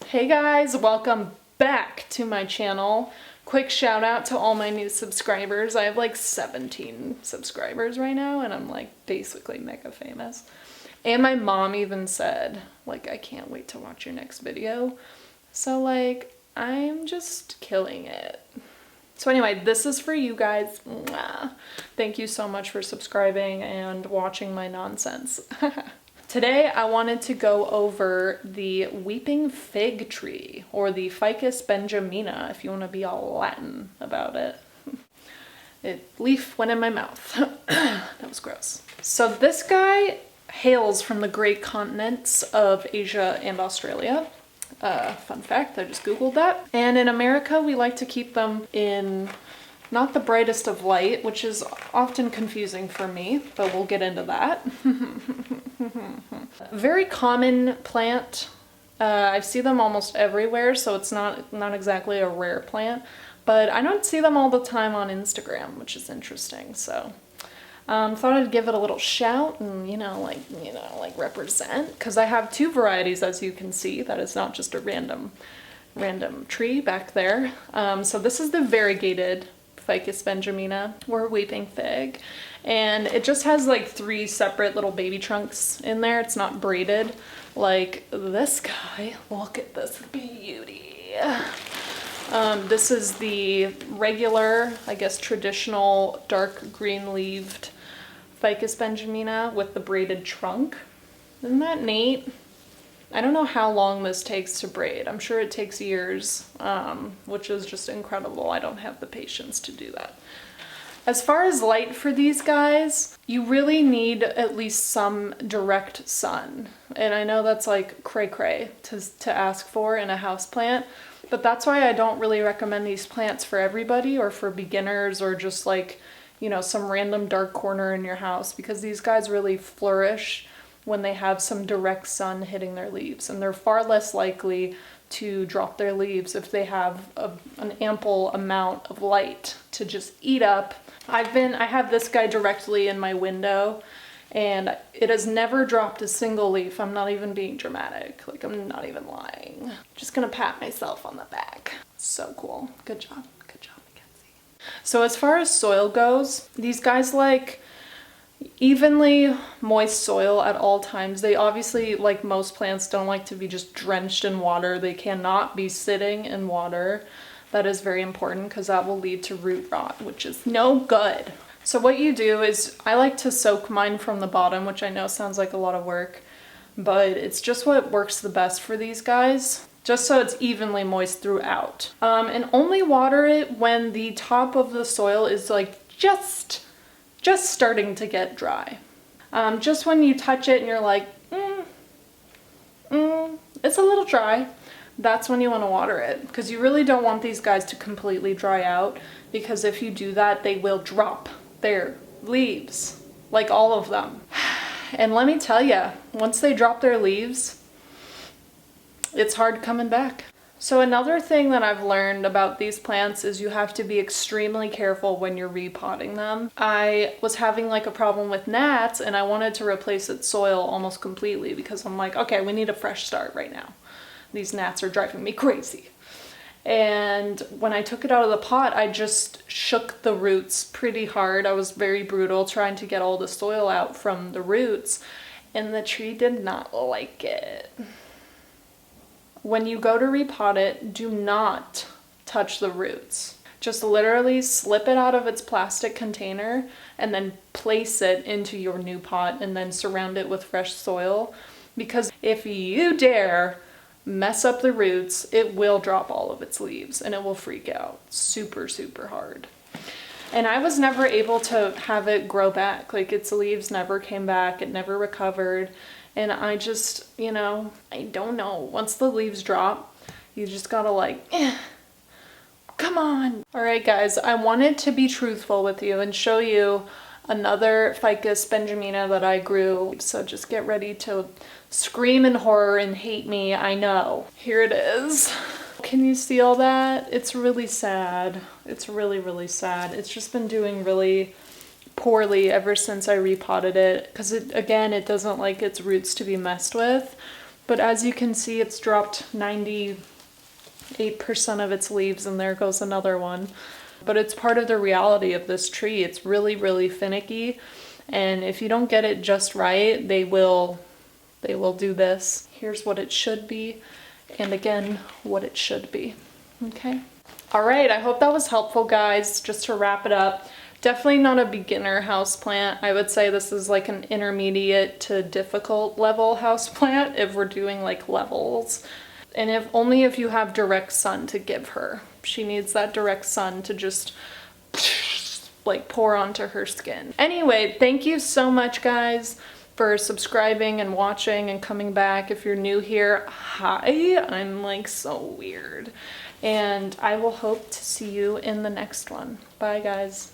Hey guys, welcome back to my channel. Quick shout out to all my new subscribers. I have like 17 subscribers right now and I'm like basically mega famous. And my mom even said like, I can't wait to watch your next video. So like, I'm just killing it. So anyway, this is for you guys. Mwah. Thank you so much for subscribing and watching my nonsense. Today I wanted to go over the weeping fig tree, or the Ficus Benjamina, if you want to be all Latin about it. Leaf went in my mouth. That was gross. So this guy hails from the great continents of Asia and Australia. Fun fact, I just googled that. And in America we like to keep them in not the brightest of light, which is often confusing for me, but we'll get into that. Very common plant. I see them almost everywhere, so it's not exactly a rare plant, but I don't see them all the time on Instagram, which is interesting. So thought I'd give it a little shout and like represent, because I have two varieties, as you can see. That is not just a random tree back there. So this is the variegated Ficus Benjamina, or weeping fig, and it just has like 3 separate little baby trunks in there. It's not braided like this guy. Look at this beauty. This is the regular, I guess traditional dark green leaved Ficus Benjamina with the braided trunk. Isn't that neat? I don't know how long this takes to braid. I'm sure it takes years, which is just incredible. I don't have the patience to do that. As far as light for these guys, you really need at least some direct sun. And I know that's like cray-cray to ask for in a houseplant, but that's why I don't really recommend these plants for everybody or for beginners or just like, some random dark corner in your house, because these guys really flourish when they have some direct sun hitting their leaves, and they're far less likely to drop their leaves if they have an ample amount of light to just eat up. I have this guy directly in my window and it has never dropped a single leaf. I'm not even being dramatic, like I'm not even lying. Just gonna pat myself on the back. So cool. Good job, Mackenzie. So as far as soil goes, these guys like evenly moist soil at all times. They obviously, like most plants, don't like to be just drenched in water. They cannot be sitting in water. That is very important because that will lead to root rot, which is no good. So what you do is, I like to soak mine from the bottom, which I know sounds like a lot of work, but it's just what works the best for these guys, just so it's evenly moist throughout. And only water it when the top of the soil is like just starting to get dry. Just when you touch it and you're like, it's a little dry, that's when you want to water it, because you really don't want these guys to completely dry out, because if you do that, they will drop their leaves, like all of them. And let me tell you, once they drop their leaves, it's hard coming back. So another thing that I've learned about these plants is you have to be extremely careful when you're repotting them. I was having like a problem with gnats and I wanted to replace its soil almost completely, because I'm like, okay, we need a fresh start right now. These gnats are driving me crazy. And when I took it out of the pot, I just shook the roots pretty hard. I was very brutal trying to get all the soil out from the roots, and the tree did not like it. When you go to repot it, do not touch the roots. Just literally slip it out of its plastic container and then place it into your new pot and then surround it with fresh soil. Because if you dare mess up the roots, it will drop all of its leaves and it will freak out super, super hard. And I was never able to have it grow back. Like its leaves never came back, it never recovered. And I just, I don't know. Once the leaves drop, you just gotta like, come on. All right, guys, I wanted to be truthful with you and show you another Ficus Benjamina that I grew. So just get ready to scream in horror and hate me, I know. Here it is. Can you see all that? It's really sad. It's really, really sad. It's just been doing really poorly ever since I repotted it, because it doesn't like its roots to be messed with. But as you can see, it's dropped 98% of its leaves, and there goes another one. But it's part of the reality of this tree. It's really, really finicky. And if you don't get it just right, they will do this. Here's what it should be, and again, what it should be. Okay. All right, I hope that was helpful, guys. Just to wrap it up, definitely not a beginner houseplant. I would say this is like an intermediate to difficult level houseplant if we're doing like levels. And if only if you have direct sun to give her. She needs that direct sun to just like pour onto her skin. Anyway, thank you so much, guys, for subscribing and watching and coming back. If you're new here, hi, I'm like so weird. And I will hope to see you in the next one. Bye, guys.